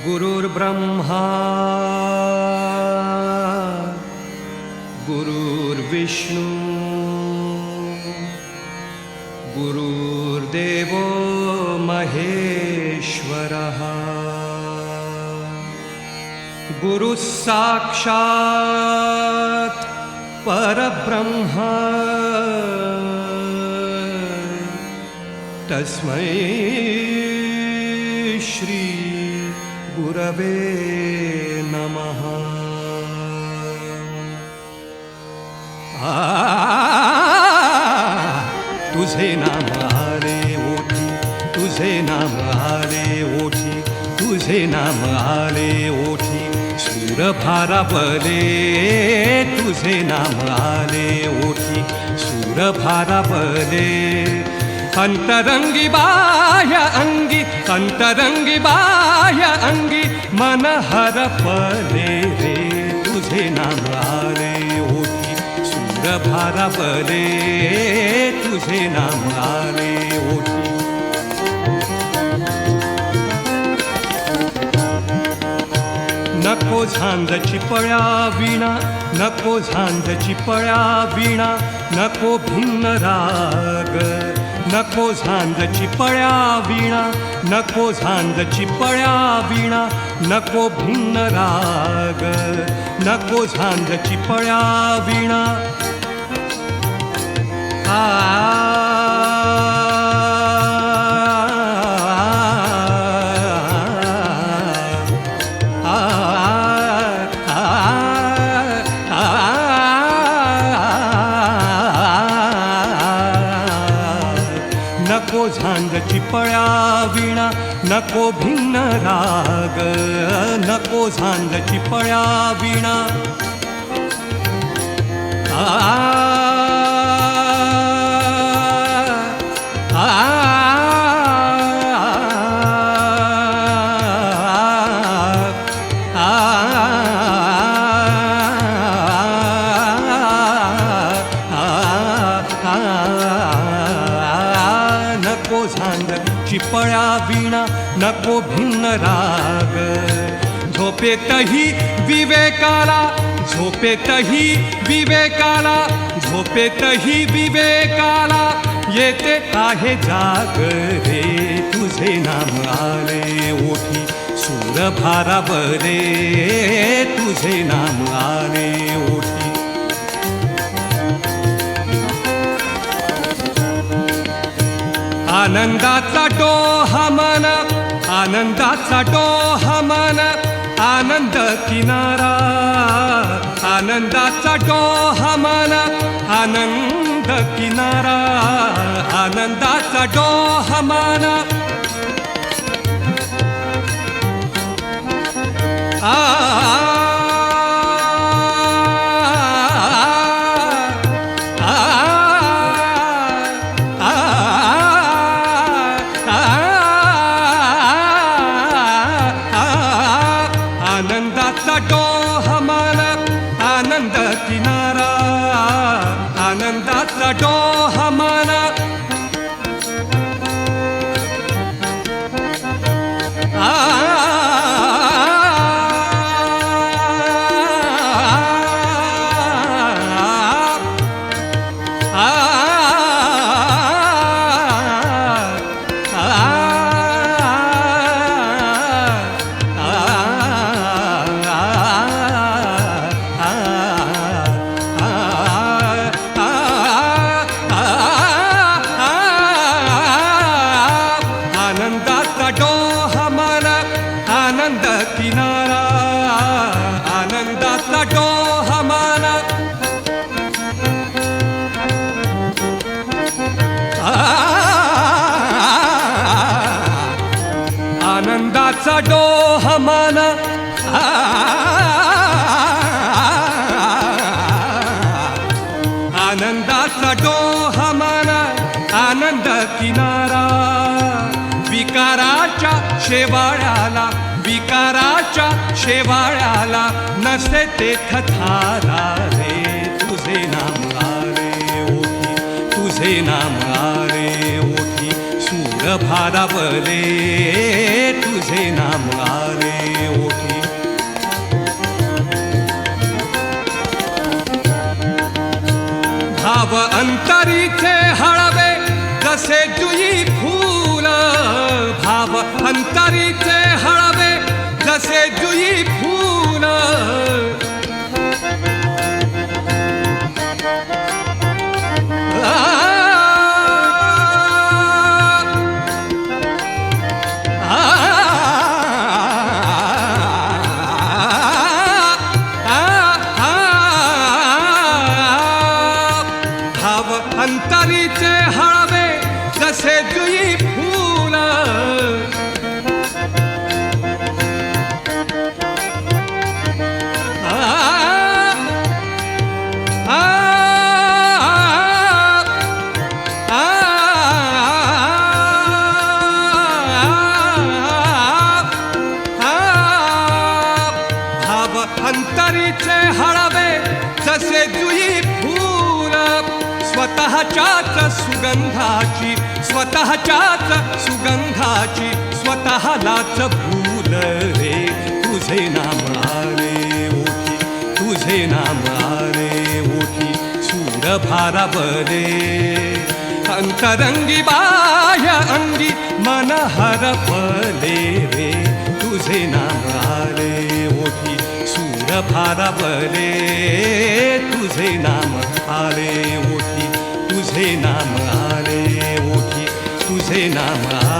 गुरुर्ब्रह्मा गुरुर्विष्णू गुरुर्देवो महेश्वरः गुरुः साक्षात् परब्रह्म तस्मै श्री गुरवे नमः। तुझे नाम आले ओठी, तुझे नाम आले ओठी, तुझे नाम आले ओठी, सूर भारावले तुझे नाम आले ओठी, सूर भारावले अंतरंगी बाह्य अंगी, अंतरंगी बाह्य अंगी, मन हरपले रे तुझे नाम आले ओठी, सूर भारावले तुझे नाम आले ओठी। नको झांजची पळ्या विणा, नको झांजची पळ्या विणा, नको भिन्न राग, नको झांजची पळ्या विणा, नको झांजची पळ्या विणा, नको भिन्न राग, नको झांजची पळ्या विणा। नको झांजची पळ्या विणा, नको भिन्न राग, नको झांजची पळ्या विणा। नको झांजची पळ्या विणा, नको भिन्न राग, झोपेतही विवेकाला, झोपेतही विवेकाला, झोपेतही विवेकाला येते आहे जाग रे तुझे नाम आले ओठी, सूर भारावले तुझे नाम आले ओठी। आनंदाचा डोहा मन, आनंदाचा डोहा मन, आनंद किनारा, आनंदाचा डोहा मन, आनंद किनारा, आनंदाचा डोहा मन। आनंदाचा डोहा मन, आनंद किनारा, आनंदाचा डोहा मन। आनंदाचा डोहा मन, आनंद किनारा, आनंदाचा डोहा मन। आनंदाचा डोहा मन, आनंदाचा डोहा मन, आनंद किनारा। विकाराच्या शेवाळ्याला, विकाराच्या शेवाळ्याला नसे तेथ थारा रे तुझे नाम आले ओठी, तुझे नाम आले ओठी, सूर भारावले तुझे नाम आले अंतरीचे हळवे जसे जुई फूल, भाव अंतरीचे हळवे जसे जुई फूल. अंतरीचे हळवे जसे जुई फूल. भाव अंतरीचे हळवे जसे जुई फूल. स्वतःच्याच सुगंधाची, स्वतःच्याच सुगंधाची स्वतःलाच भूल रे. तुझे नाम आले ओठी, तुझे नाम आले ओठी. सूर भारावले अंतरंगी बाह्य अंगी मन हरपले रे. तुझे नाम आले ओठी, सूर भारावले. तुझे नाम आले ओठी, तुझे नाम आले ओठी, तुझे नाम आले.